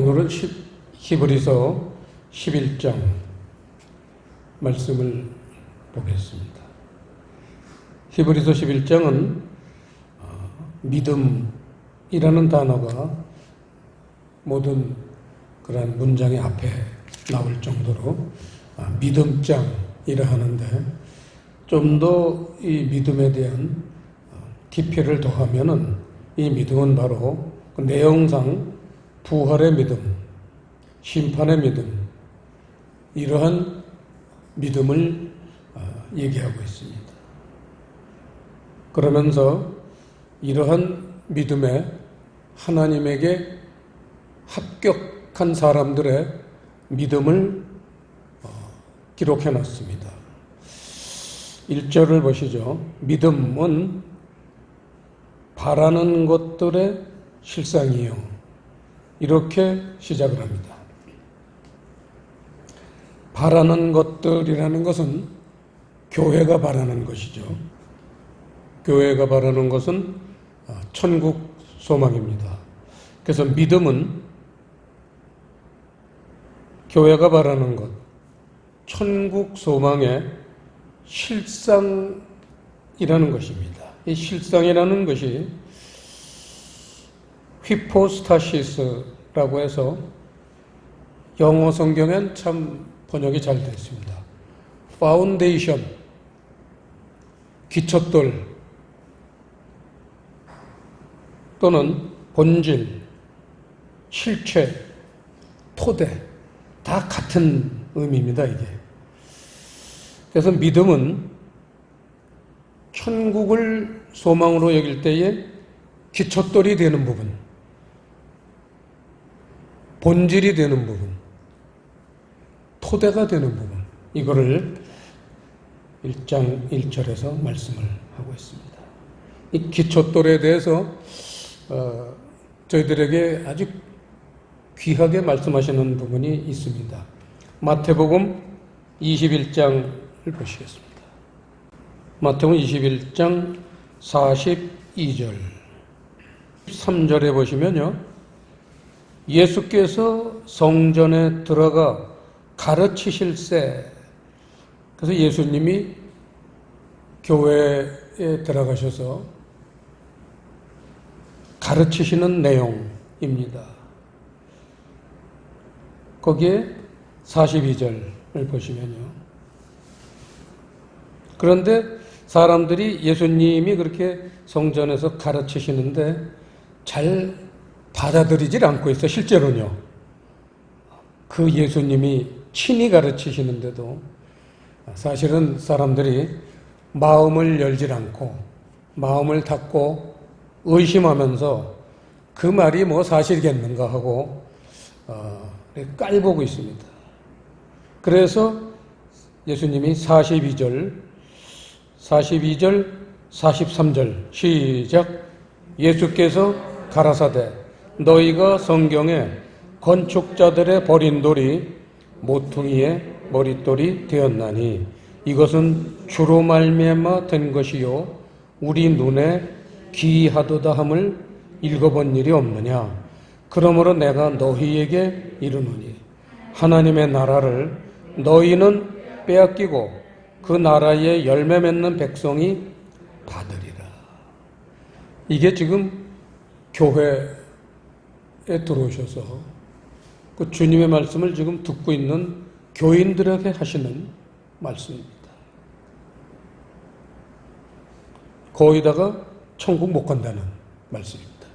오늘은 히브리서 11장 말씀을 보겠습니다. 히브리서 11장은 믿음이라는 단어가 모든 그러한 문장의 앞에 나올 정도로 믿음장이라 하는데, 좀 더 이 믿음에 대한 깊이를 더하면은 이 믿음은 바로 그 내용상 부활의 믿음, 심판의 믿음, 이러한 믿음을 얘기하고 있습니다. 그러면서 이러한 믿음에 하나님에게 합격한 사람들의 믿음을 기록해 놨습니다. 1절을 보시죠. 믿음은 바라는 것들의 실상이요. 이렇게 시작을 합니다. 바라는 것들이라는 것은 교회가 바라는 것이죠. 교회가 바라는 것은 천국 소망입니다. 그래서 믿음은 교회가 바라는 것, 천국 소망의 실상이라는 것입니다. 이 실상이라는 것이 휘포스타시스라고 해서 영어 성경엔 참 번역이 잘 되어 있습니다. 파운데이션, 기초돌 또는 본질, 실체, 토대, 다 같은 의미입니다, 이게. 그래서 믿음은 천국을 소망으로 여길 때에 기초돌이 되는 부분, 본질이 되는 부분, 토대가 되는 부분, 이거를 1장 1절에서 말씀을 하고 있습니다. 이 기초돌에 대해서 저희들에게 아주 귀하게 말씀하시는 부분이 있습니다. 마태복음 21장을 보시겠습니다. 마태복음 21장 42절 3절에 보시면요, 예수께서 성전에 들어가 가르치실세. 그래서 예수님이 교회에 들어가셔서 가르치시는 내용입니다. 거기에 42절을 보시면요, 그런데 사람들이 예수님이 그렇게 성전에서 가르치시는데 잘 받아들이질 않고 있어. 실제로는요, 그 예수님이 친히 가르치시는데도 사실은 사람들이 마음을 열질 않고 마음을 닫고 의심하면서 그 말이 뭐 사실이겠는가 하고 깔보고 있습니다. 그래서 예수님이 42절, 43절 시작. 예수께서 가라사대 너희가 성경에 건축자들의 버린 돌이 모퉁이의 머릿돌이 되었나니 이것은 주로 말미암아 된 것이요 우리 눈에 기이하도다 함을 읽어본 일이 없느냐. 그러므로 내가 너희에게 이르노니 하나님의 나라를 너희는 빼앗기고 그 나라에 열매 맺는 백성이 받으리라. 이게 지금 교회에 들어오셔서 그 주님의 말씀을 지금 듣고 있는 교인들에게 하시는 말씀입니다. 거기다가 천국 못 간다는 말씀입니다.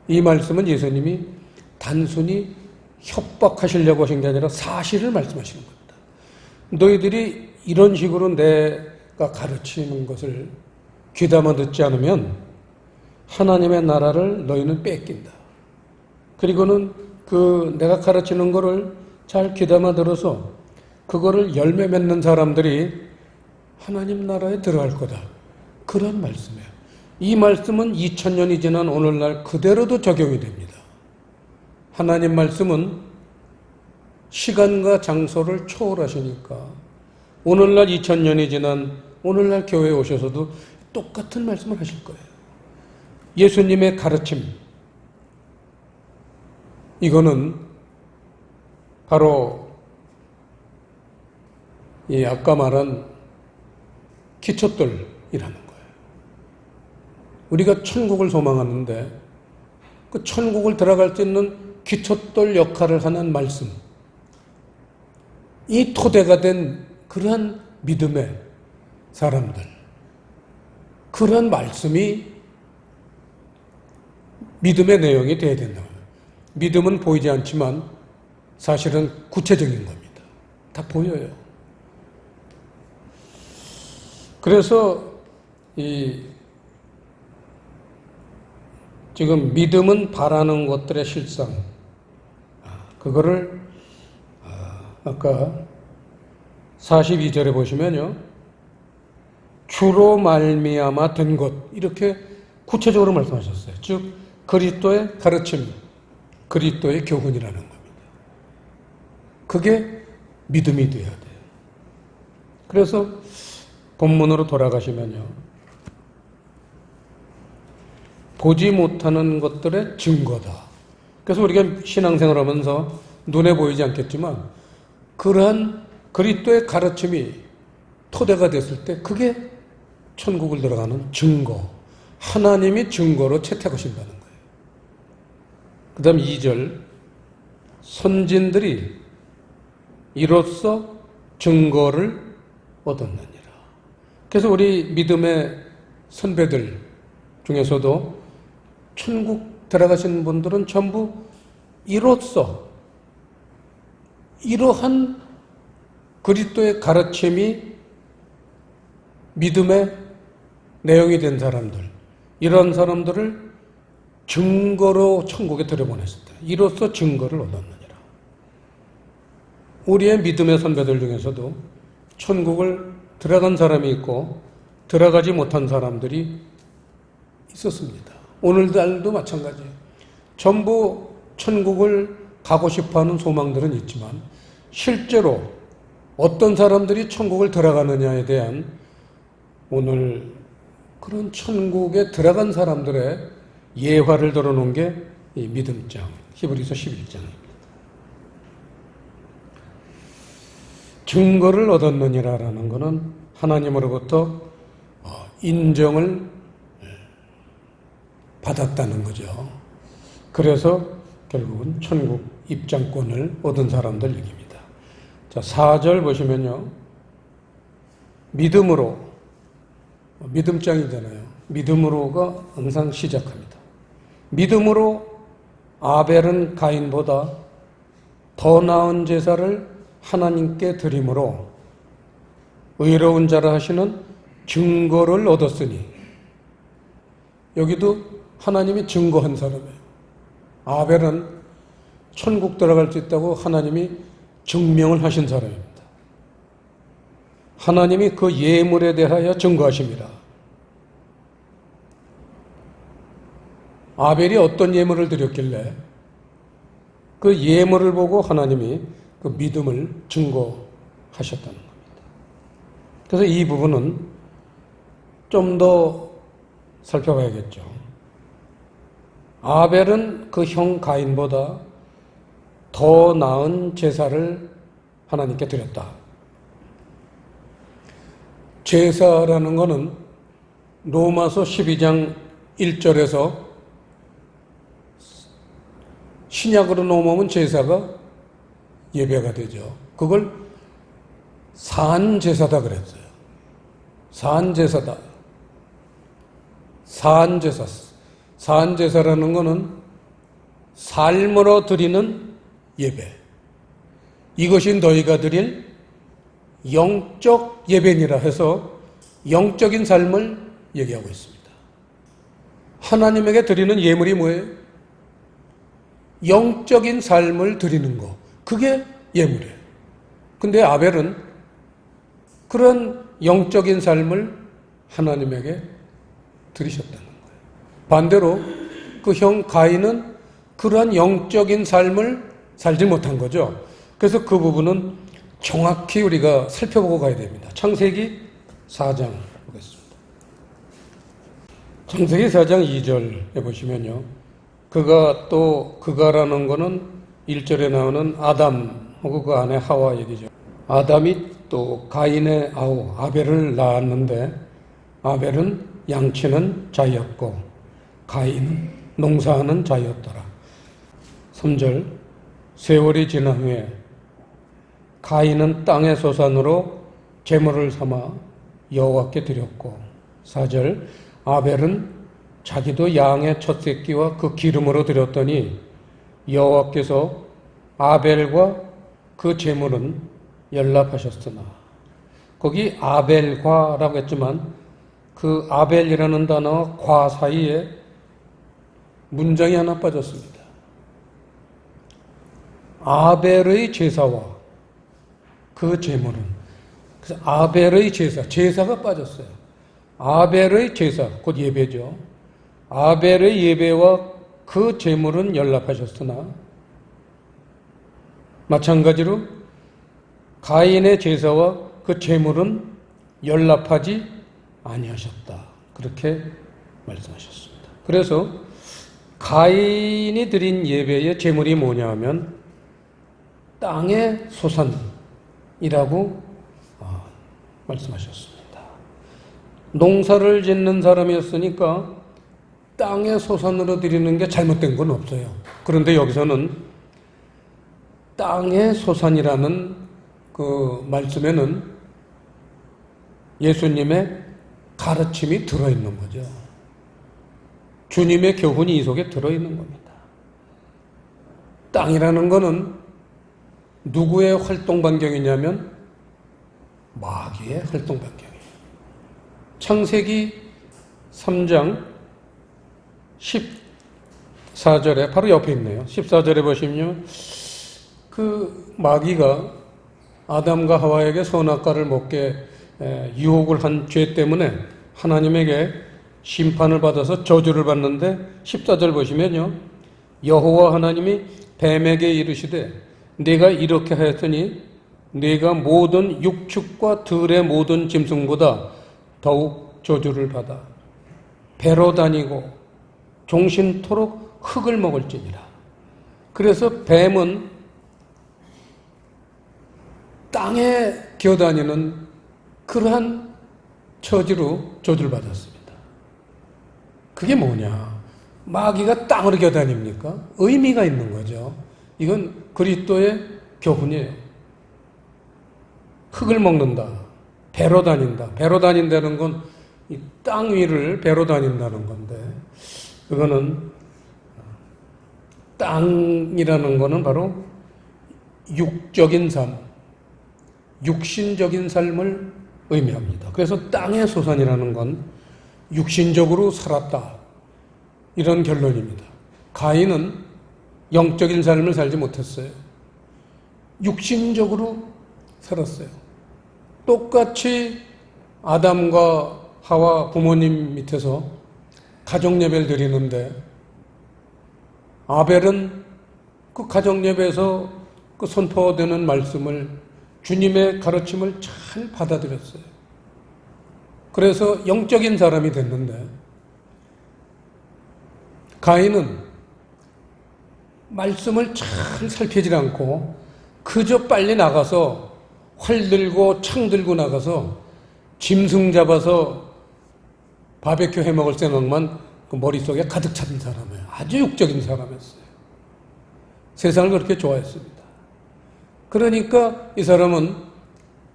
이 말씀은 예수님이 단순히 협박하시려고 하신 게 아니라 사실을 말씀하시는 겁니다. 너희들이 이런 식으로 내가 가르치는 것을 귀담아 듣지 않으면 하나님의 나라를 너희는 뺏긴다. 그리고는 그 내가 가르치는 거를 잘 귀담아 들어서 그거를 열매 맺는 사람들이 하나님 나라에 들어갈 거다. 그런 말씀이에요. 이 말씀은 2000년이 지난 오늘날 그대로도 적용이 됩니다. 하나님 말씀은 시간과 장소를 초월하시니까 오늘날 2000년이 지난 오늘날 교회에 오셔서도 똑같은 말씀을 하실 거예요. 예수님의 가르침, 이거는 바로 이 아까 말한 기초돌이라는 거예요. 우리가 천국을 소망하는데 그 천국을 들어갈 수 있는 기초돌 역할을 하는 말씀, 이 토대가 된 그러한 믿음의 사람들, 그런 말씀이 믿음의 내용이 되어야 된다. 믿음은 보이지 않지만 사실은 구체적인 겁니다. 다 보여요. 그래서 지금 믿음은 바라는 것들의 실상, 그거를 아까 42절에 보시면요, 주로 말미암아 된 것, 이렇게 구체적으로 말씀하셨어요. 즉 그리스도의 가르침, 그리스도의 교훈이라는 겁니다. 그게 믿음이 되어야 돼요. 그래서 본문으로 돌아가시면요, 보지 못하는 것들의 증거다. 그래서 우리가 신앙생활 하면서 눈에 보이지 않겠지만 그러한 그리스도의 가르침이 토대가 됐을 때 그게 천국을 들어가는 증거, 하나님이 증거로 채택하신다는 거예요. 그 다음 2절, 선진들이 이로써 증거를 얻었느니라. 그래서 우리 믿음의 선배들 중에서도 천국 들어가신 분들은 전부 이로써, 이러한 그리스도의 가르침이 믿음의 내용이 된 사람들, 이런 사람들을 증거로 천국에 들여보냈었다. 이로써 증거를 얻었느니라. 우리의 믿음의 선배들 중에서도 천국을 들어간 사람이 있고 들어가지 못한 사람들이 있었습니다. 오늘날도 마찬가지예요. 전부 천국을 가고 싶어하는 소망들은 있지만 실제로 어떤 사람들이 천국을 들어가느냐에 대한 오늘 그런 천국에 들어간 사람들의 예화를 들어놓은 게 이 믿음장, 히브리서 11장입니다. 증거를 얻었느니라라는 것은 하나님으로부터 인정을 받았다는 거죠. 그래서 결국은 천국 입장권을 얻은 사람들 얘기입니다. 자, 4절 보시면요, 믿음으로, 믿음장이잖아요. 믿음으로가 항상 시작합니다. 믿음으로 아벨은 가인보다 더 나은 제사를 하나님께 드림으로 의로운 자라 하시는 증거를 얻었으니, 여기도 하나님이 증거한 사람이에요. 아벨은 천국 들어갈 수 있다고 하나님이 증명을 하신 사람입니다. 하나님이 그 예물에 대하여 증거하십니다. 아벨이 어떤 예물을 드렸길래 그 예물을 보고 하나님이 그 믿음을 증거하셨다는 겁니다. 그래서 이 부분은 좀 더 살펴봐야겠죠. 아벨은 그 형 가인보다 더 나은 제사를 하나님께 드렸다. 제사라는 것은 로마서 12장 1절에서 신약으로 넘어오면 제사가 예배가 되죠. 그걸 산제사다 그랬어요. 산제사다. 산제사. 산제사라는 것은 삶으로 드리는 예배. 이것이 너희가 드릴 영적 예배니라 해서 영적인 삶을 얘기하고 있습니다. 하나님에게 드리는 예물이 뭐예요? 영적인 삶을 드리는 거. 그게 예물이에요. 근데 아벨은 그런 영적인 삶을 하나님에게 드리셨다는 거예요. 반대로 그 형 가인은 그러한 영적인 삶을 살지 못한 거죠. 그래서 그 부분은 정확히 우리가 살펴보고 가야 됩니다. 창세기 4장 보겠습니다. 창세기 4장 2절에 보시면요, 그가라는 거는 1절에 나오는 아담하고 그 아내 하와 얘기죠. 아담이 또 가인의 아우 아벨을 낳았는데 아벨은 양치는 자였고 가인은 농사하는 자였더라. 3절 세월이 지난 후에 가인은 땅의 소산으로 제물을 삼아 여호와께 드렸고 4절 아벨은 자기도 양의 첫 새끼와 그 기름으로 드렸더니 여호와께서 아벨과 그 제물은 연락하셨으나 거기 아벨과라고 했지만 그 아벨이라는 단어와 과 사이에 문장이 하나 빠졌습니다. 아벨의 제사와 그 제물은 그래서 아벨의 제사가 빠졌어요. 아벨의 제사 곧 예배죠. 아벨의 예배와 그 제물은 연락하셨으나 마찬가지로 가인의 제사와 그 제물은 연락하지 아니하셨다. 그렇게 말씀하셨습니다. 그래서 가인이 드린 예배의 제물이 뭐냐 하면 땅의 소산이라고 말씀하셨습니다. 농사를 짓는 사람이었으니까 땅의 소산으로 드리는 게 잘못된 건 없어요. 그런데 여기서는 땅의 소산이라는 그 말씀에는 예수님의 가르침이 들어있는 거죠. 주님의 교훈이 이 속에 들어있는 겁니다. 땅이라는 거는 누구의 활동 반경이냐면 마귀의 활동 반경이에요. 창세기 3장 14절에 바로 옆에 있네요. 14절에 보시면 그 마귀가 아담과 하와에게 선악과를 먹게 유혹을 한 죄 때문에 하나님에게 심판을 받아서 저주를 받는데 14절 보시면요. 여호와 하나님이 뱀에게 이르시되 네가 이렇게 하였더니 네가 모든 육축과 들의 모든 짐승보다 더욱 저주를 받아 배로 다니고 종신토록 흙을 먹을지니라. 그래서 뱀은 땅에 기어다니는 그러한 처지로 저주를 받았습니다. 그게 뭐냐? 마귀가 땅으로 기어다닙니까? 의미가 있는 거죠. 이건 그리스도의 교훈이에요. 흙을 먹는다. 배로 다닌다. 배로 다닌다는 건 이 땅 위를 배로 다닌다는 건데 그거는 땅이라는 거는 바로 육적인 삶, 육신적인 삶을 의미합니다. 그래서 땅의 소산이라는 건 육신적으로 살았다. 이런 결론입니다. 가인은 영적인 삶을 살지 못했어요. 육신적으로 살았어요. 똑같이 아담과 하와 부모님 밑에서 가정예배를 드리는데 아벨은 그 가정예배에서 그 선포되는 말씀을 주님의 가르침을 잘 받아들였어요. 그래서 영적인 사람이 됐는데 가인은 말씀을 잘 살피지 않고 그저 빨리 나가서 활 들고 창 들고 나가서 짐승 잡아서 바베큐 해먹을 생각만 그 머릿속에 가득 찬 사람이에요. 아주 육적인 사람이었어요. 세상을 그렇게 좋아했습니다. 그러니까 이 사람은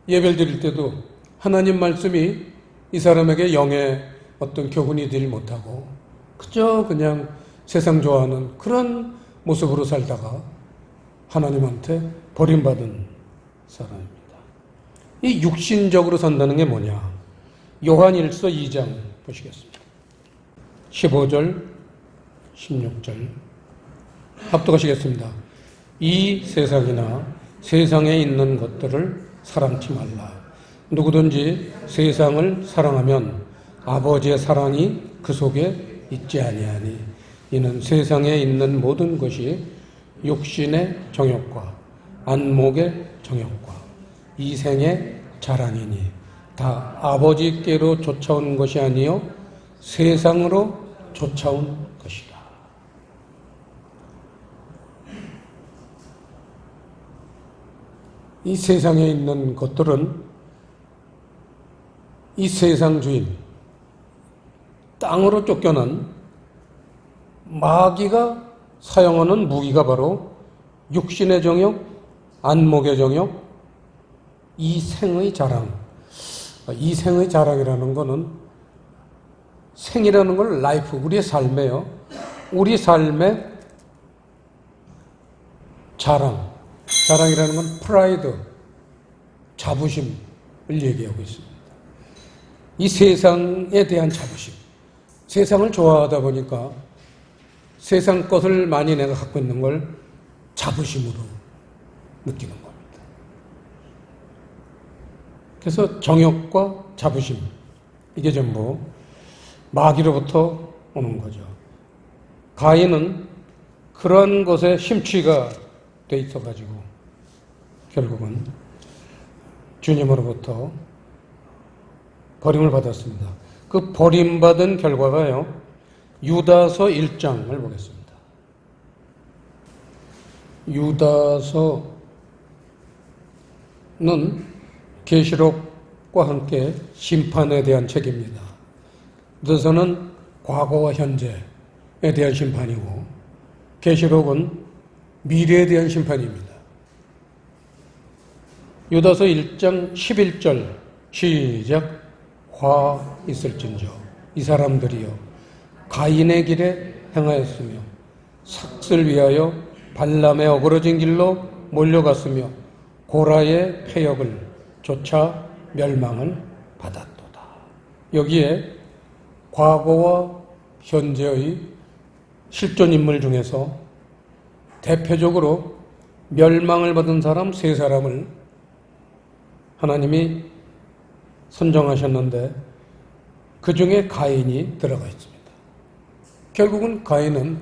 예배를 드릴 때도 하나님 말씀이 이 사람에게 영의 어떤 교훈이 되지 못하고 그저 그냥 세상 좋아하는 그런 모습으로 살다가 하나님한테 버림받은 사람입니다. 이 육신적으로 산다는 게 뭐냐? 요한일서 2장 보시겠습니다. 15절, 16절 합독하시겠습니다. 이 세상이나 세상에 있는 것들을 사랑치 말라. 누구든지 세상을 사랑하면 아버지의 사랑이 그 속에 있지 아니하니 이는 세상에 있는 모든 것이 육신의 정욕과 안목의 정욕과 이생의 자랑이니 다 아버지께로 쫓아온 것이 아니요 세상으로 쫓아온 것이다. 이 세상에 있는 것들은 이 세상 주인, 땅으로 쫓겨난 마귀가 사용하는 무기가 바로 육신의 정욕, 안목의 정욕, 이생의 자랑. 이생의 자랑이라는 것은 생이라는 걸 라이프, 우리의 삶에요. 우리 삶의 자랑. 자랑이라는 건 프라이드, 자부심을 얘기하고 있습니다. 이 세상에 대한 자부심. 세상을 좋아하다 보니까 세상 것을 많이 내가 갖고 있는 걸 자부심으로 느끼는 겁니다. 그래서 정욕과 자부심, 이게 전부 마귀로부터 오는 거죠. 가인은 그러한 것에 심취가 돼 있어가지고 결국은 주님으로부터 버림을 받았습니다. 그 버림받은 결과가요, 유다서 1장을 보겠습니다. 유다서는 계시록과 함께 심판에 대한 책입니다. 유다서는 과거와 현재에 대한 심판이고, 계시록은 미래에 대한 심판입니다. 유다서 1장 11절 시작. 화 있을진저 이 사람들이여 가인의 길에 행하였으며 삭슬 위하여 발람의 어그러진 길로 몰려갔으며 고라의 패역을 쫓아 멸망을 받았도다. 여기에 과거와 현재의 실존 인물 중에서 대표적으로 멸망을 받은 사람 세 사람을 하나님이 선정하셨는데 그 중에 가인이 들어가 있습니다. 결국은 가인은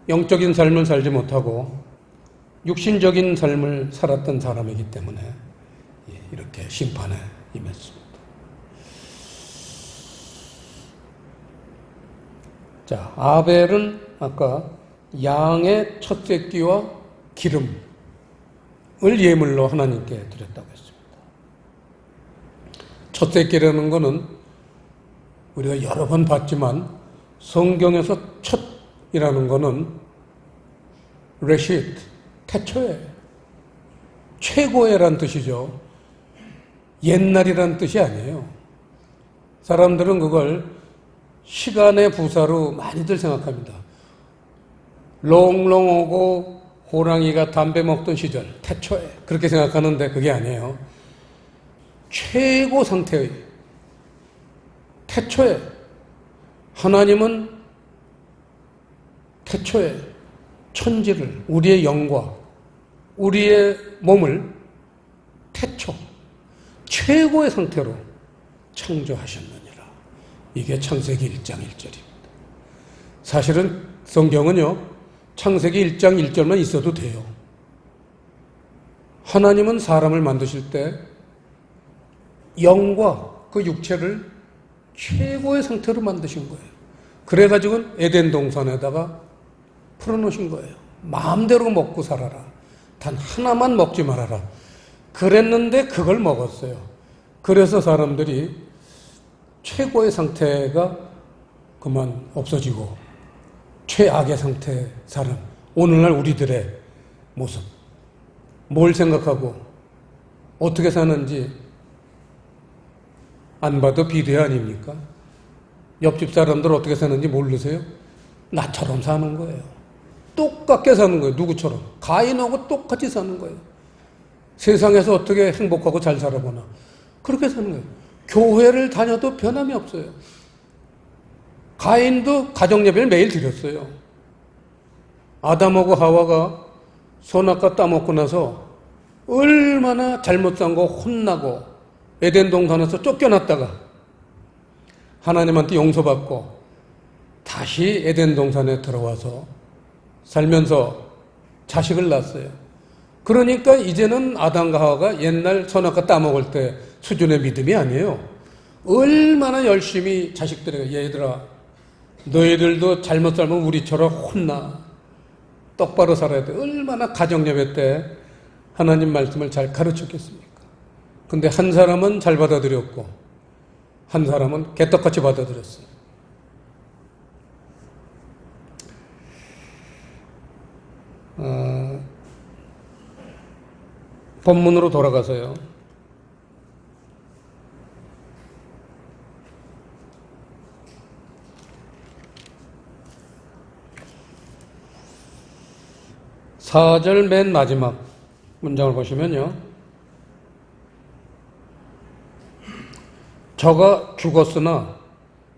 영적인 삶을 살지 못하고 육신적인 삶을 살았던 사람이기 때문에 이렇게 심판에 임했습니다. 자, 아벨은 아까 양의 첫 새끼와 기름을 예물로 하나님께 드렸다고 했습니다. 첫 새끼라는 것은 우리가 여러 번 봤지만 성경에서 첫이라는 것은 레시트, 태초에, 최고의란 뜻이죠. 옛날이란 뜻이 아니에요. 사람들은 그걸 시간의 부사로 많이들 생각합니다. 롱롱하고 호랑이가 담배 먹던 시절, 태초에 그렇게 생각하는데 그게 아니에요. 최고 상태의 태초에 하나님은 태초에 천지를 우리의 영과 우리의 몸을 태초 최고의 상태로 창조하셨느니라. 이게 창세기 1장 1절입니다. 사실은 성경은요, 창세기 1장 1절만 있어도 돼요. 하나님은 사람을 만드실 때 영과 그 육체를 최고의 상태로 만드신 거예요. 그래가지고 에덴 동산에다가 풀어놓으신 거예요. 마음대로 먹고 살아라. 단 하나만 먹지 말아라. 그랬는데 그걸 먹었어요. 그래서 사람들이 최고의 상태가 그만 없어지고 최악의 상태의 사람, 오늘날 우리들의 모습, 뭘 생각하고 어떻게 사는지 안 봐도 비디오 아닙니까? 옆집 사람들 어떻게 사는지 모르세요? 나처럼 사는 거예요. 똑같게 사는 거예요. 누구처럼? 가인하고 똑같이 사는 거예요. 세상에서 어떻게 행복하고 잘 살아보나. 그렇게 사는 거예요. 교회를 다녀도 변함이 없어요. 가인도 가정예배를 매일 드렸어요. 아담하고 하와가 선악과 따먹고 나서 얼마나 잘못 산 거 혼나고 에덴 동산에서 쫓겨났다가 하나님한테 용서받고 다시 에덴 동산에 들어와서 살면서 자식을 낳았어요. 그러니까 이제는 아담과 하와가 옛날 선악과 따먹을 때 수준의 믿음이 아니에요. 얼마나 열심히 자식들에게 얘들아 너희들도 잘못 살면 우리처럼 혼나. 똑바로 살아야 돼. 얼마나 가정예배 때 하나님 말씀을 잘 가르쳤겠습니까? 근데 한 사람은 잘 받아들였고 한 사람은 개떡같이 받아들였어요. 본문으로 돌아가서요. 사절 맨 마지막 문장을 보시면요. 저가 죽었으나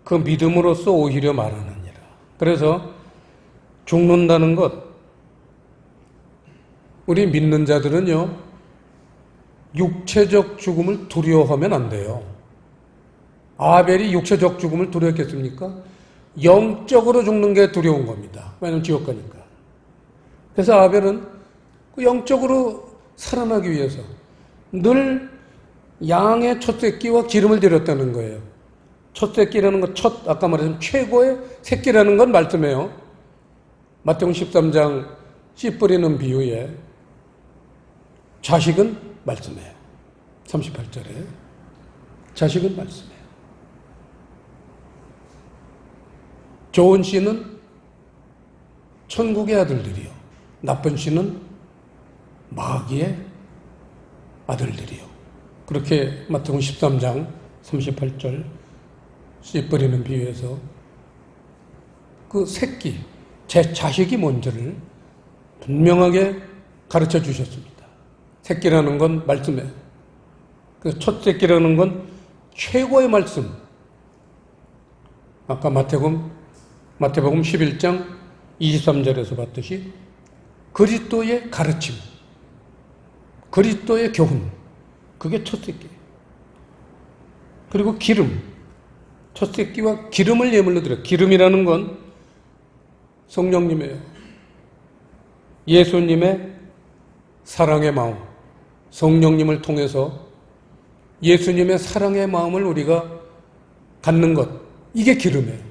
그 믿음으로써 오히려 말하느니라. 그래서 죽는다는 것, 우리 믿는 자들은요, 육체적 죽음을 두려워하면 안 돼요. 아벨이 육체적 죽음을 두려웠겠습니까? 영적으로 죽는 게 두려운 겁니다. 왜냐하면 지옥 가니까. 그래서 아벨은 그 영적으로 살아나기 위해서 늘 양의 첫 새끼와 기름을 드렸다는 거예요. 첫 새끼라는 건 아까 말했던 최고의 새끼라는 건 말씀이에요. 마태복음 13장 씨 뿌리는 비유에 자식은 말씀이에요. 38절에 자식은 말씀이에요. 좋은 씨는 천국의 아들들이요, 나쁜 씨는 마귀의 아들들이요. 그렇게 마태복음 13장 38절 씨 뿌리는 비유에서 그 새끼, 제 자식이 뭔지를 분명하게 가르쳐 주셨습니다. 새끼라는 건 말씀이에요. 그 첫 새끼라는 건 최고의 말씀. 아까 마태복음 11장 23절에서 봤듯이 그리스도의 가르침, 그리스도의 교훈, 그게 첫 새끼. 그리고 기름, 첫 새끼와 기름을 예물로 드려요. 기름이라는 건 성령님이에요. 예수님의 사랑의 마음, 성령님을 통해서 예수님의 사랑의 마음을 우리가 갖는 것, 이게 기름이에요.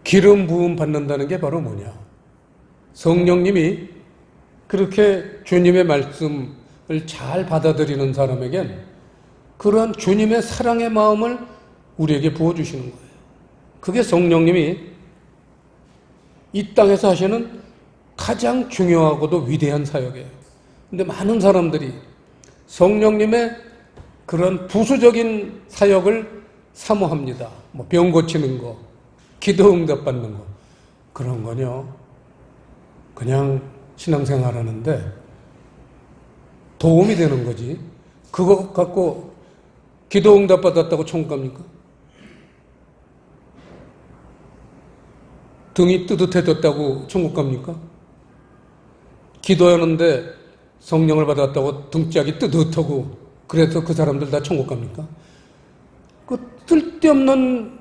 기름 부음 받는다는 게 바로 뭐냐? 성령님이 그렇게 주님의 말씀을 잘 받아들이는 사람에겐 그러한 주님의 사랑의 마음을 우리에게 부어주시는 거예요. 그게 성령님이 이 땅에서 하시는 가장 중요하고도 위대한 사역이에요. 근데 많은 사람들이 성령님의 그런 부수적인 사역을 사모합니다. 뭐 병 고치는 거, 기도 응답 받는 거, 그런 거요, 그냥 신앙생활 하는데 도움이 되는 거지. 그거 갖고 기도 응답 받았다고 천국 갑니까? 등이 뜨뜻해졌다고 천국 갑니까? 기도하는데 성령을 받았다고 등짝이 뜨뜻하고 그래서 그 사람들 다 천국 갑니까? 그 쓸데없는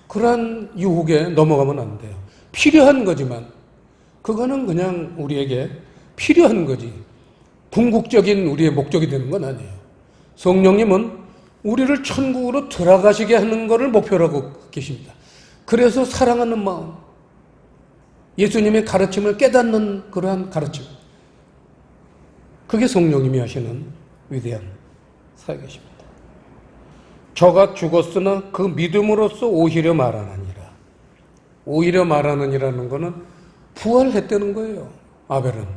그러한 유혹에 넘어가면 안 돼요. 필요한 거지만 그거는 그냥 우리에게 필요한 거지 궁극적인 우리의 목적이 되는 건 아니에요. 성령님은 우리를 천국으로 들어가시게 하는 것을 목표로 하고 계십니다. 그래서 사랑하는 마음, 예수님의 가르침을 깨닫는 그러한 가르침, 그게 성령님이 하시는 위대한 사역이십니다. 저가 죽었으나 그 믿음으로써 오히려 말하느니라. 오히려 말하느니라는 거는 부활했다는 거예요. 아벨은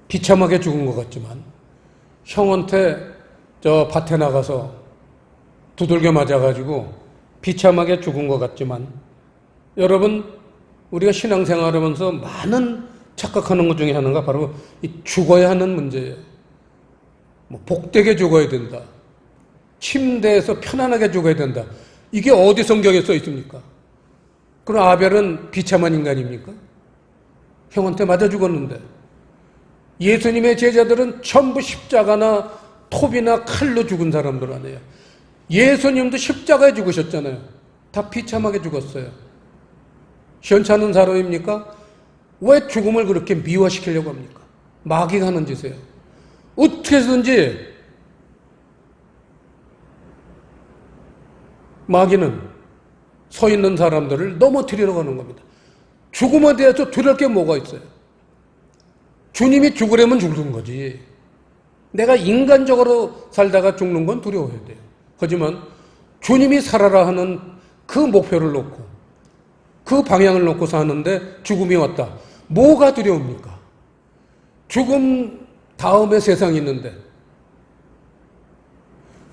비참하게 죽은 것 같지만 형한테 저 밭에 나가서 두들겨 맞아가지고 비참하게 죽은 것 같지만, 여러분 우리가 신앙생활하면서 많은 착각하는 것 중에 하나가 바로 이 죽어야 하는 문제예요. 뭐 복되게 죽어야 된다, 침대에서 편안하게 죽어야 된다. 이게 어디 성경에 써 있습니까? 그럼 아벨은 비참한 인간입니까? 형한테 맞아 죽었는데. 예수님의 제자들은 전부 십자가나 톱이나 칼로 죽은 사람들 아니에요. 예수님도 십자가에 죽으셨잖아요. 다 비참하게 죽었어요. 시원찮은 사람입니까? 왜 죽음을 그렇게 미화시키려고 합니까? 마귀가 하는 짓이에요. 어떻게 해서든지 마귀는 서 있는 사람들을 넘어뜨리려고 하는 겁니다. 죽음에 대해서 두려울 게 뭐가 있어요? 주님이 죽으려면 죽는 거지. 내가 인간적으로 살다가 죽는 건 두려워해야 돼요. 하지만 주님이 살아라 하는 그 목표를 놓고 그 방향을 놓고 사는데 죽음이 왔다. 뭐가 두려웁니까? 죽음 다음에 세상이 있는데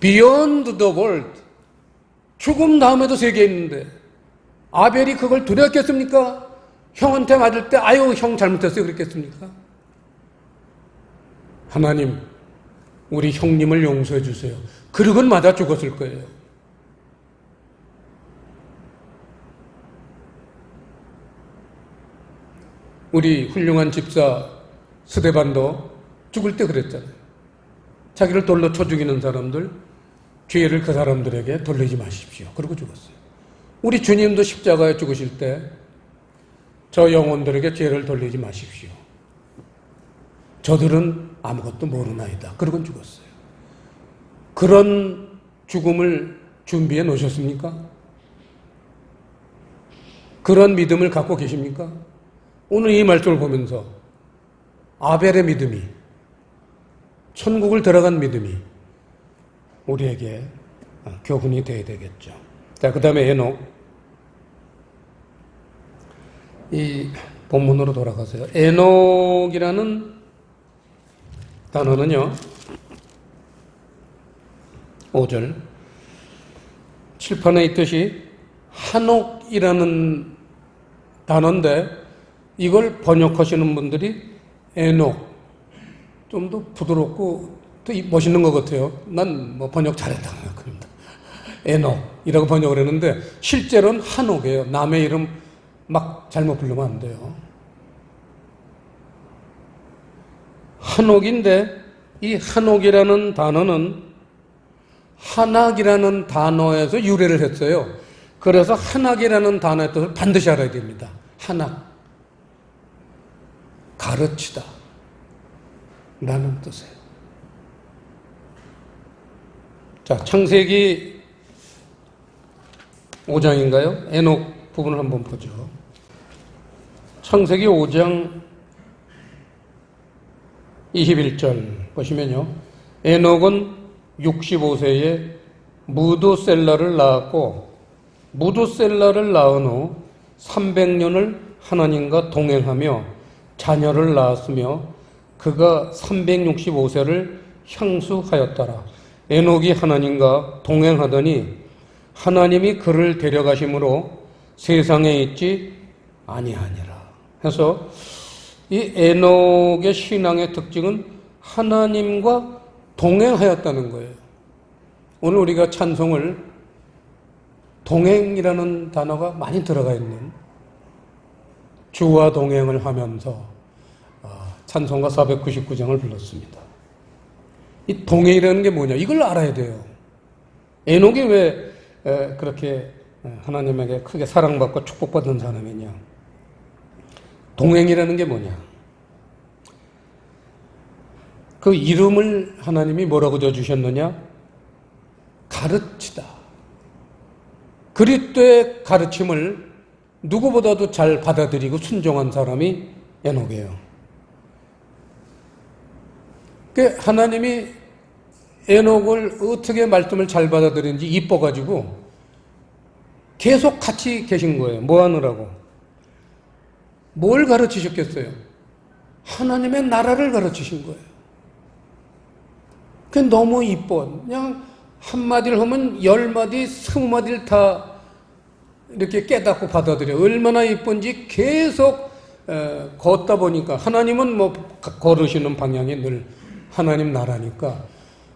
Beyond the world, 죽음 다음에도 세계 있는데 아벨이 그걸 두려웠겠습니까? 형한테 맞을 때 아유 형 잘못했어요 그랬겠습니까? 하나님 우리 형님을 용서해 주세요. 그러건 맞아 죽었을 거예요. 우리 훌륭한 집사 스데반도 죽을 때 그랬잖아요. 자기를 돌로 쳐 죽이는 사람들 기회를 그 사람들에게 돌리지 마십시오. 그러고 죽었어요. 우리 주님도 십자가에 죽으실 때 저 영혼들에게 죄를 돌리지 마십시오. 저들은 아무것도 모르나이다. 그러고 죽었어요. 그런 죽음을 준비해 놓으셨습니까? 그런 믿음을 갖고 계십니까? 오늘 이 말씀을 보면서 아벨의 믿음이, 천국을 들어간 믿음이 우리에게 교훈이 되어야 되겠죠. 자, 그 다음에 에녹. 이 본문으로 돌아가세요. 에녹이라는 단어는요, 5절. 칠판에 있듯이 한옥이라는 단어인데 이걸 번역하시는 분들이 에녹. 좀 더 부드럽고 더 멋있는 것 같아요. 난 뭐 번역 잘했다고 생각합니다. 에녹이라고 번역을 했는데 실제로는 한옥이에요. 남의 이름 막 잘못 부르면 안 돼요. 한옥인데 이 한옥이라는 단어는 한학이라는 단어에서 유래를 했어요. 그래서 한학이라는 단어의 뜻을 반드시 알아야 됩니다. 한학. 가르치다 라는 뜻이에요. 자, 창세기 5장인가요? 에녹 부분을 한번 보죠. 창세기 5장 21절 보시면요. 에녹은 65세에 무두셀라를 낳았고 무두셀라를 낳은 후 300년을 하나님과 동행하며 자녀를 낳았으며 그가 365세를 향수하였더라. 에녹이 하나님과 동행하더니 하나님이 그를 데려가심으로 세상에 있지 아니하니라. 해서 이 에녹의 신앙의 특징은 하나님과 동행하였다는 거예요. 오늘 우리가 찬송을 동행이라는 단어가 많이 들어가 있는 주와 동행을 하면서 찬송가 499장을 불렀습니다. 이 동행이라는 게 뭐냐? 이걸 알아야 돼요. 에녹이 왜 그렇게 하나님에게 크게 사랑받고 축복받은 사람이냐? 동행이라는 게 뭐냐? 그 이름을 하나님이 뭐라고 지어주셨느냐? 가르치다. 그리스도의 가르침을 누구보다도 잘 받아들이고 순종한 사람이 에녹이에요. 하나님이 에녹을 어떻게 말씀을 잘 받아들이는지 이뻐가지고 계속 같이 계신 거예요. 뭐 하느라고? 뭘 가르치셨겠어요? 하나님의 나라를 가르치신 거예요. 그게 너무 이뻐. 그냥 한마디를 하면 10마디, 20마디를 다 이렇게 깨닫고 받아들여. 얼마나 이쁜지 계속 걷다 보니까 하나님은 뭐 걸으시는 방향이 늘 하나님 나라니까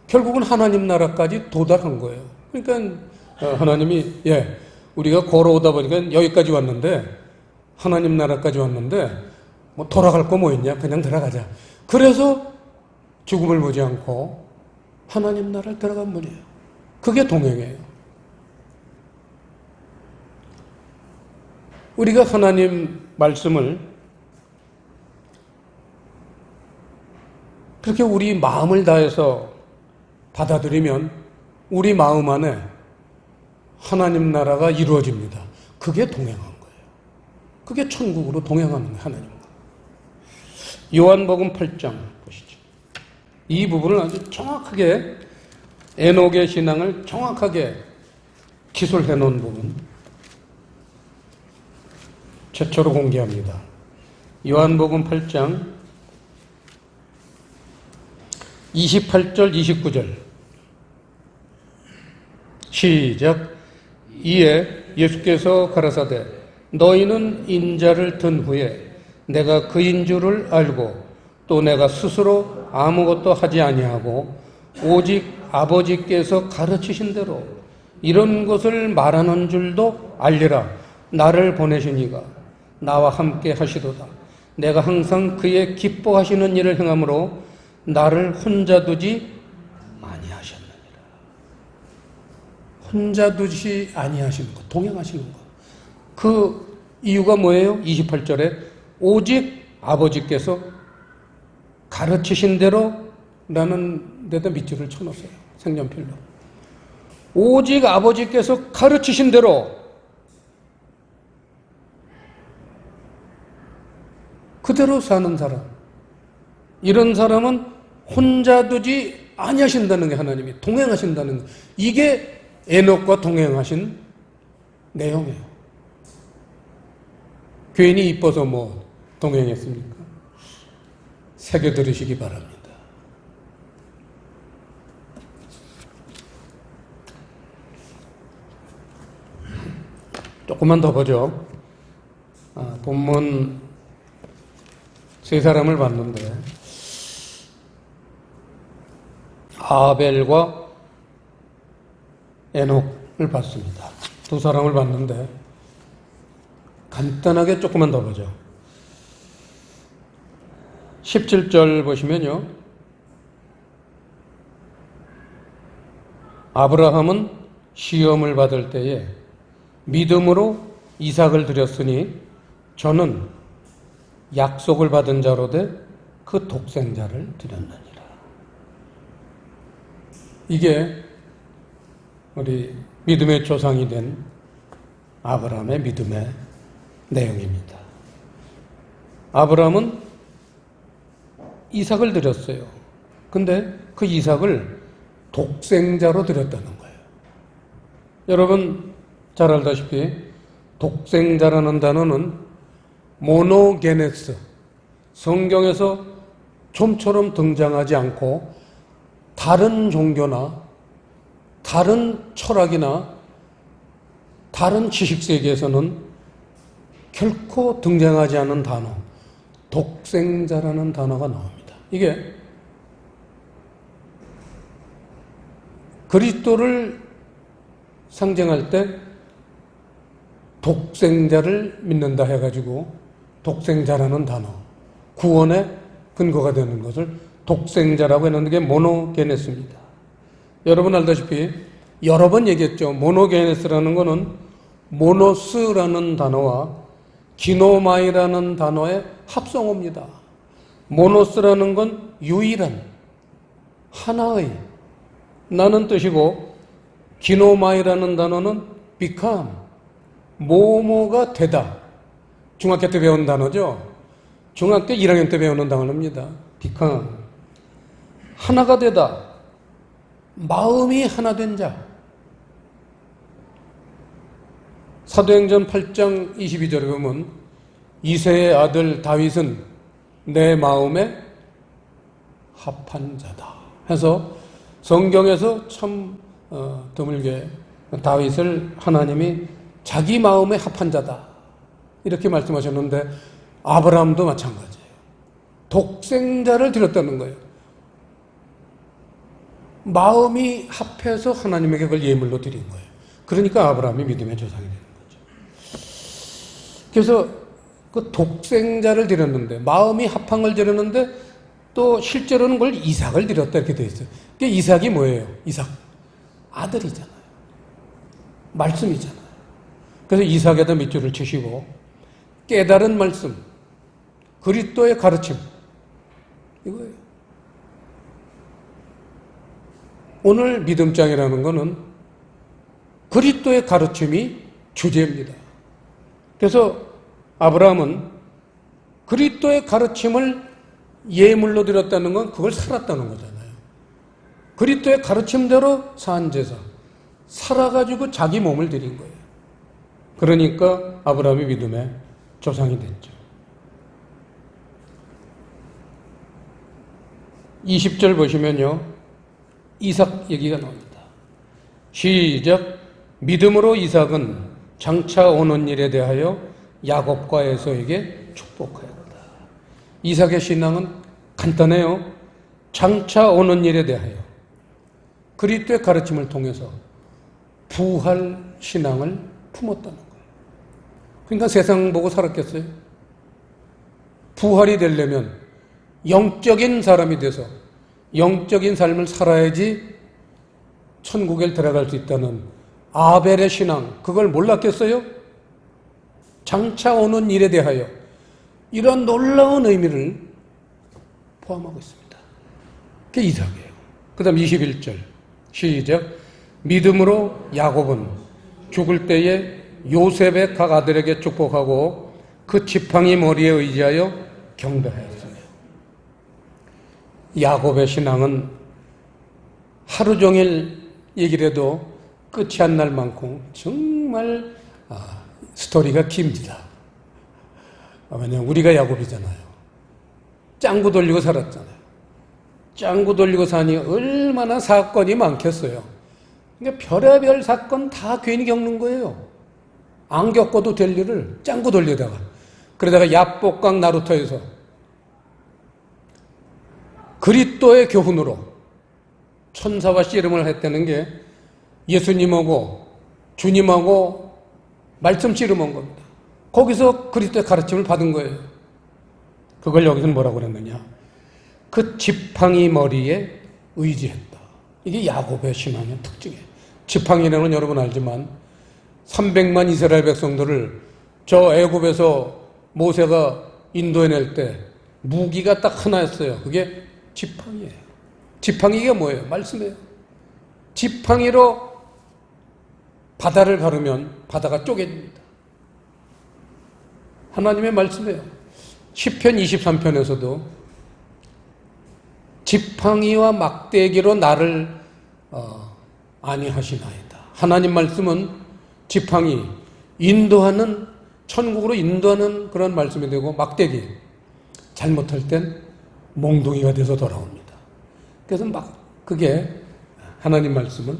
결국은 하나님 나라까지 도달한 거예요. 그러니까 하나님이 우리가 걸어오다 보니까 여기까지 왔는데 하나님 나라까지 왔는데 뭐 돌아갈 거 뭐 있냐? 그냥 들어가자. 그래서 죽음을 보지 않고 하나님 나라를 들어간 분이에요. 그게 동행이에요. 우리가 하나님 말씀을 그렇게 우리 마음을 다해서 받아들이면 우리 마음 안에 하나님 나라가 이루어집니다. 그게 동행한 거예요. 그게 천국으로 동행하는 거예요. 하나님과. 요한복음 8장 보시죠. 이 부분을 아주 정확하게 에녹의 신앙을 정확하게 기술해 놓은 부분 최초로 공개합니다. 요한복음 8장 28절 29절 시작. 이에 예수께서 가라사대 너희는 인자를 든 후에 내가 그인 줄을 알고 또 내가 스스로 아무것도 하지 아니하고 오직 아버지께서 가르치신 대로 이런 것을 말하는 줄도 알리라. 나를 보내신 이가 나와 함께 하시도다. 내가 항상 그의 기뻐하시는 일을 행함으로 나를 혼자 두지 아니하셨느니라. 혼자 두지 아니하시는 것, 동행하시는 것. 그 이유가 뭐예요? 28절에 오직 아버지께서 가르치신 대로 라는 데다 밑줄을 쳐놓았어요. 색연필로. 오직 아버지께서 가르치신 대로 그대로 사는 사람. 이런 사람은 혼자 두지 아니하신다는 게 하나님이 동행하신다는 거. 이게 에녹과 동행하신 내용이에요. 괜히 이뻐서 뭐 동행했습니까? 새겨 들으시기 바랍니다. 조금만 더 보죠. 본문 세 사람을 봤는데 아벨과 에녹을 봤습니다. 두 사람을 봤는데 간단하게 조금만 더 보죠. 17절 보시면요. 아브라함은 시험을 받을 때에 믿음으로 이삭을 드렸으니 저는 약속을 받은 자로되 그 독생자를 드렸느니라. 이게 우리 믿음의 조상이 된 아브라함의 믿음의 내용입니다. 아브라함은 이삭을 드렸어요. 근데 그 이삭을 독생자로 드렸다는 거예요. 여러분 잘 알다시피 독생자라는 단어는 모노게네스, 성경에서 좀처럼 등장하지 않고 다른 종교나 다른 철학이나 다른 지식세계에서는 결코 등장하지 않은 단어, 독생자라는 단어가 나옵니다. 이게 그리스도를 상징할 때 독생자를 믿는다 해가지고 독생자라는 단어, 구원의 근거가 되는 것을 독생자라고 했는데 그게 모노게네스입니다. 여러분 알다시피 여러 번 얘기했죠. 모노게네스라는 것은 모노스라는 단어와 기노마이라는 단어의 합성어입니다. 모노스라는 건 유일한, 하나의 나는 뜻이고 기노마이라는 단어는 become, 뭐뭐가 되다. 중학교 때 배운 단어죠. 중학교 1학년 때 배우는 단어입니다. become, 하나가 되다. 마음이 하나 된 자. 사도행전 8장 22절에 보면 이새의 아들 다윗은 내 마음에 합한 자다 해서 성경에서 참 드물게 다윗을 하나님이 자기 마음에 합한 자다 이렇게 말씀하셨는데 아브라함도 마찬가지예요. 독생자를 드렸다는 거예요. 마음이 합해서 하나님에게 그걸 예물로 드린 거예요. 그러니까 아브라함이 믿음의 조상이 되는 거죠. 그래서 그 독생자를 드렸는데 마음이 합한 걸 드렸는데 또 실제로는 그걸 이삭을 드렸다 이렇게 되어 있어요. 그게 이삭이 뭐예요? 이삭 아들이잖아요. 말씀이잖아요. 그래서 이삭에다 밑줄을 치시고 깨달은 말씀, 그리스도의 가르침 이거예요. 오늘 믿음장이라는 것은 그리스도의 가르침이 주제입니다. 그래서 아브라함은 그리스도의 가르침을 예물로 드렸다는 건 그걸 살았다는 거잖아요. 그리스도의 가르침대로 산 제사, 살아가지고 자기 몸을 드린 거예요. 그러니까 아브라함이 믿음의 조상이 됐죠. 20절 보시면요, 이삭 얘기가 나옵니다. 시작. 믿음으로 이삭은 장차 오는 일에 대하여 야곱과 에서에게 축복하였다. 이삭의 신앙은 간단해요. 장차 오는 일에 대하여 그리스도의 가르침을 통해서 부활 신앙을 품었다는 거예요. 그러니까 세상 보고 살았겠어요? 부활이 되려면 영적인 사람이 돼서 영적인 삶을 살아야지 천국에 들어갈 수 있다는 아벨의 신앙, 그걸 몰랐겠어요? 장차 오는 일에 대하여 이런 놀라운 의미를 포함하고 있습니다. 그게 이삭이에요. 그 다음 21절 시작. 믿음으로 야곱은 죽을 때에 요셉의 각 아들에게 축복하고 그 지팡이 머리에 의지하여 경배하였으며. 야곱의 신앙은 하루 종일 얘기를 해도 끝이 안 날 만큼 정말 스토리가 깁니다. 왜냐하면 우리가 야곱이잖아요. 짱구 돌리고 살았잖아요. 짱구 돌리고 사니 얼마나 사건이 많겠어요. 그러니까 별의별 사건 다 괜히 겪는 거예요. 안 겪어도 될 일을 짱구 돌리다가, 그러다가 야복강 나루터에서 그리스도의 교훈으로 천사와 씨름을 했다는 게 예수님하고 주님하고 말씀 씨름한 겁니다. 거기서 그리스도의 가르침을 받은 거예요. 그걸 여기서는 뭐라고 그랬느냐? 그 지팡이 머리에 의지했다. 이게 야곱의 신앙의 특징이에요. 지팡이라는 건 여러분 알지만 300만 이스라엘 백성들을 저 애굽에서 모세가 인도해낼 때 무기가 딱 하나였어요. 그게 지팡이예요. 지팡이가 뭐예요? 말씀이에요. 지팡이로 바다를 가르면 바다가 쪼개집니다. 하나님의 말씀이에요. 시편 23편에서도 지팡이와 막대기로 나를 안위하시나이다. 하나님 말씀은 지팡이, 인도하는, 천국으로 인도하는 그런 말씀이 되고, 막대기, 잘못할 땐 몽둥이가 돼서 돌아옵니다. 그래서 그게 하나님 말씀은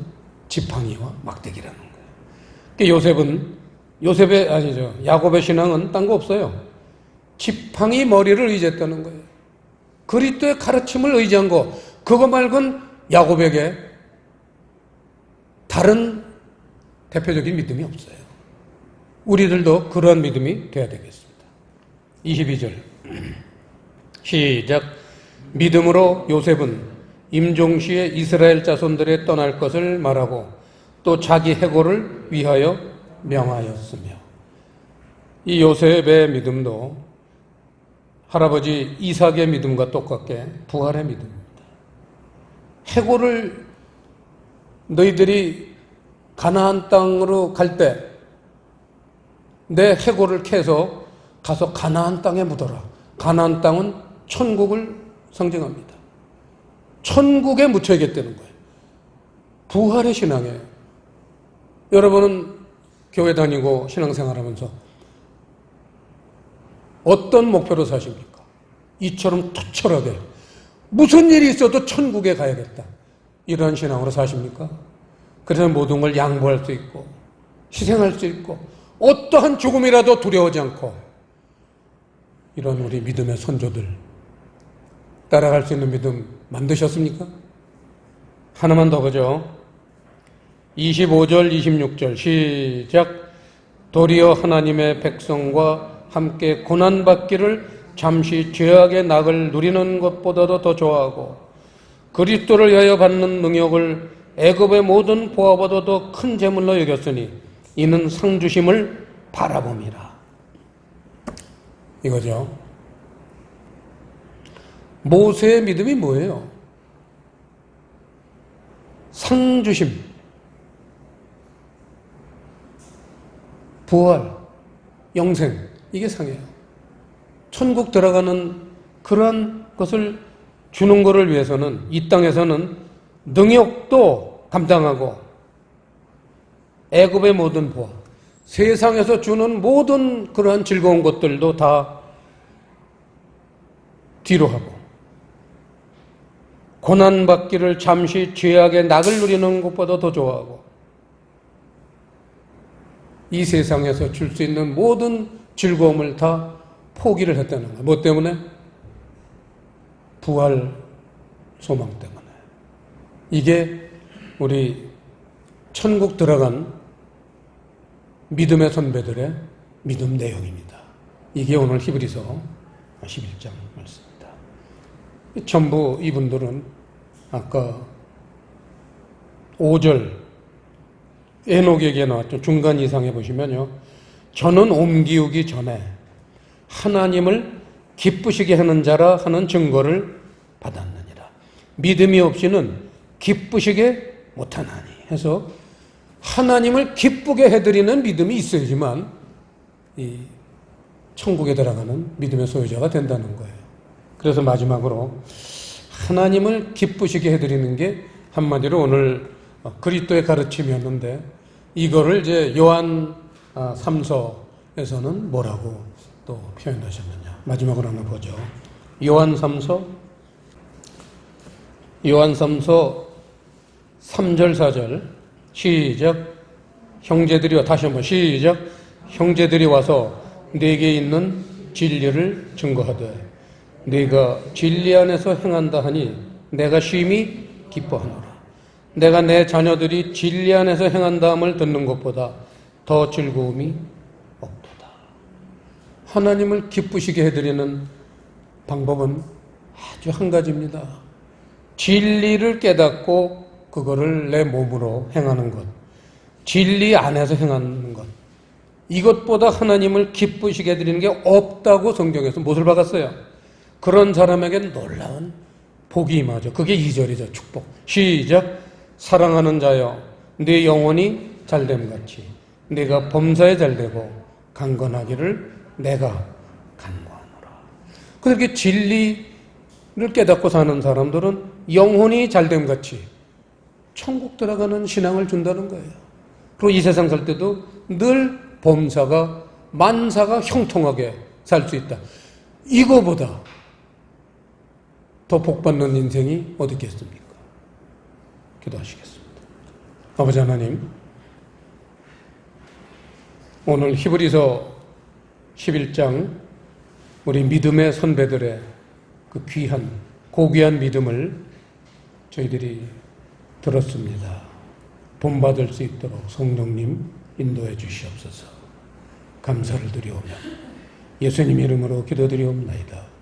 지팡이와 막대기라는 거예요. 야곱의 신앙은 딴 거 없어요. 지팡이 머리를 의지했다는 거예요. 그리스도의 가르침을 의지한 거, 그거 말고는 야곱에게 다른 대표적인 믿음이 없어요. 우리들도 그러한 믿음이 되어야 되겠습니다. 22절 시작. 믿음으로 요셉은 임종시에 이스라엘 자손들의 떠날 것을 말하고 또 자기 해고를 위하여 명하였으며. 이 요셉의 믿음도 할아버지 이삭의 믿음과 똑같게 부활의 믿음입니다. 해고를 너희들이 가나안 땅으로 갈 때 내 해고를 캐서 가서 가나안 땅에 묻어라. 가나안 땅은 천국을 상징합니다. 천국에 묻혀야겠다는 거예요. 부활의 신앙이에요. 여러분은 교회 다니고 신앙생활하면서 어떤 목표로 사십니까? 이처럼 투철하게 무슨 일이 있어도 천국에 가야겠다, 이런 신앙으로 사십니까? 그래서 모든 걸 양보할 수 있고 희생할 수 있고 어떠한 죽음이라도 두려워하지 않고, 이런 우리 믿음의 선조들 따라갈 수 있는 믿음 만드셨습니까? 하나만 더 보죠. 25절 26절 시작. 도리어 하나님의 백성과 함께 고난받기를 잠시 죄악의 낙을 누리는 것보다도 더 좋아하고 그리스도를 위하여 받는 능욕을 애굽의 모든 보화보다 더 큰 재물로 여겼으니 이는 상 주심을 바라봄이라. 이거죠. 모세의 믿음이 뭐예요? 상 주심, 부활, 영생, 이게 상이에요. 천국 들어가는 그런 것을 주는 것을 위해서는 이 땅에서는 능욕도 감당하고 애굽의 모든 부와 세상에서 주는 모든 그러한 즐거운 것들도 다 뒤로 하고 고난받기를 잠시 죄악의 낙을 누리는 것보다 더 좋아하고 이 세상에서 줄 수 있는 모든 즐거움을 다 포기를 했다는 거예요. 뭐 때문에? 부활 소망 때문에. 이게 우리 천국 들어간 믿음의 선배들의 믿음 내용입니다. 이게 오늘 히브리서 11장 말씀입니다. 전부 이분들은 아까 5절 에녹에게 나왔죠. 중간 이상에 보시면요. 저는 옮기우기 전에 하나님을 기쁘시게 하는 자라 하는 증거를 받았느니라. 믿음이 없이는 기쁘시게 못하나니 해서 하나님을 기쁘게 해드리는 믿음이 있어야지만 이 천국에 들어가는 믿음의 소유자가 된다는 거예요. 그래서 마지막으로 하나님을 기쁘시게 해드리는 게 한마디로 오늘 그리스도의 가르침이었는데 이거를 이제 요한 3서에서는 뭐라고 또 표현하셨느냐. 마지막으로 하나 보죠. 요한 3서 3절 4절 시작. 형제들이 다시 한번 시작. 형제들이 와서 네게 있는 진리를 증거하되 네가 진리 안에서 행한다 하니 내가 심히 기뻐하노라. 내가 내 자녀들이 진리 안에서 행한다함을 듣는 것보다 더 즐거움이 없도다. 하나님을 기쁘시게 해드리는 방법은 아주 한 가지입니다. 진리를 깨닫고 그거를 내 몸으로 행하는 것. 진리 안에서 행하는 것. 이것보다 하나님을 기쁘시게 해드리는 게 없다고 성경에서 못을 박았어요. 그런 사람에게는 놀라운 복이 임하죠. 그게 2절이죠. 축복. 시작. 사랑하는 자여 네 영혼이 잘됨같이 네가 범사에 잘되고 강건하기를 내가 간구하노라. 그렇게 진리를 깨닫고 사는 사람들은 영혼이 잘됨같이 천국 들어가는 신앙을 준다는 거예요. 그리고 이 세상 살 때도 늘 범사가 만사가 형통하게 살 수 있다. 이거보다 더 복받는 인생이 어디 있겠습니까? 기도하시겠습니다. 아버지 하나님, 오늘 히브리서 11장 우리 믿음의 선배들의 그 귀한 고귀한 믿음을 저희들이 들었습니다. 본받을 수 있도록 성령님 인도해 주시옵소서. 감사를 드리오며 예수님 이름으로 기도드리옵나이다.